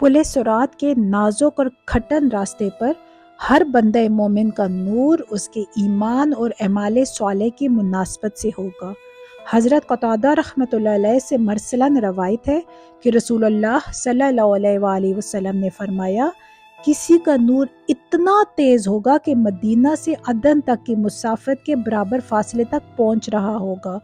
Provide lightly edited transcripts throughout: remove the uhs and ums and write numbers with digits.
पुले सुरात के नाजुक और खटन रास्ते पर हर बंदे मोमिन का नूर उसके ईमान और अमाल साले की मुनासबत से होगा। हज़रत क़तादा रहमतुल्लाह अलैह से मरसलन रवायत है कि रसूलुल्लाह सल्लल्लाहु अलैहि वसल्लम ने फरमाया, किसी का नूर इतना तेज़ होगा कि मदीना से अदन तक की मुसाफत के बराबर फासले तक पहुंच रहा होगा,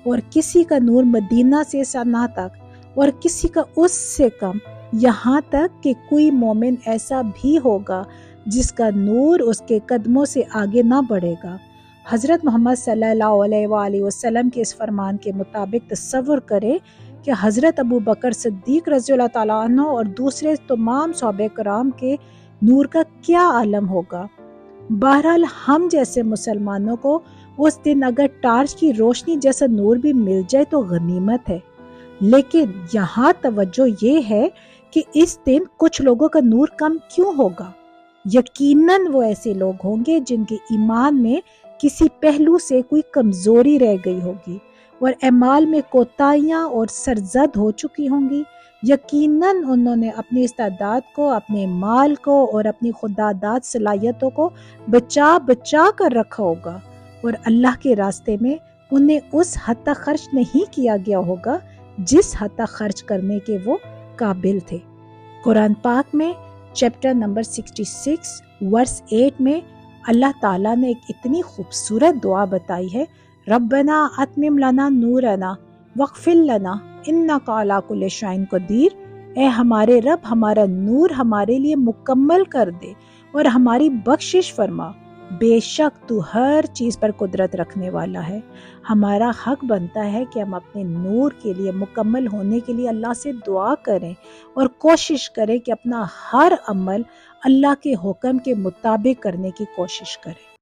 और किसी का नूर मदीना से सना तक, और किसी का उससे कम, यहाँ तक कि कोई मोमिन ऐसा भी होगा जिसका नूर उसके कदमों से आगे ना बढ़ेगा। हज़रत मोहम्मद सल्लल्लाहु अलैहि वसल्लम के इस फरमान के मुताबिक तसव्वुर करें कि हज़रत अबू बकर सिद्दीक़ रज़ियल्लाहु ताला अन्हु और दूसरे तमाम सहाबा कराम के नूर का क्या आलम होगा। बहरहाल हम जैसे मुसलमानों को उस दिन अगर टार्च की रोशनी जैसा नूर भी मिल जाए तो गनीमत है, लेकिन यहाँ तवज्जो ये है कि इस दिन कुछ लोगों का नूर कम क्यों होगा। यकीनन वो ऐसे लोग होंगे जिनके ईमान में किसी पहलू से कोई कमजोरी रह गई होगी और अमाल में कोताहियां और सरजद हो चुकी होंगी। यकीनन उन्होंने अपनी इस्तादात को, अपने माल को और अपनी खुदादाद सलाहियतों को बचा बचा कर रखा होगा, और अल्लाह के रास्ते में उन्हें उस हद तक खर्च नहीं किया गया होगा जिस हद तक खर्च करने के वो काबिल थे। कुरान पाक में चैप्टर नंबर 66 वर्स 8 में अल्लाह ताला ने एक इतनी खूबसूरत दुआ बताई है, रब्बना अतमिम लना नूरना वक्फिल लना इन्नका अला कुल्लि शैइन कदीर। ए हमारे रब, हमारा नूर हमारे लिए मुकम्मल कर दे और हमारी बख्शिश फरमा, बेशक तू हर चीज़ पर कुदरत रखने वाला है। हमारा हक बनता है कि हम अपने नूर के लिए मुकम्मल होने के लिए अल्लाह से दुआ करें और कोशिश करें कि अपना हर अमल अल्लाह के हुक्म के मुताबिक करने की कोशिश करें।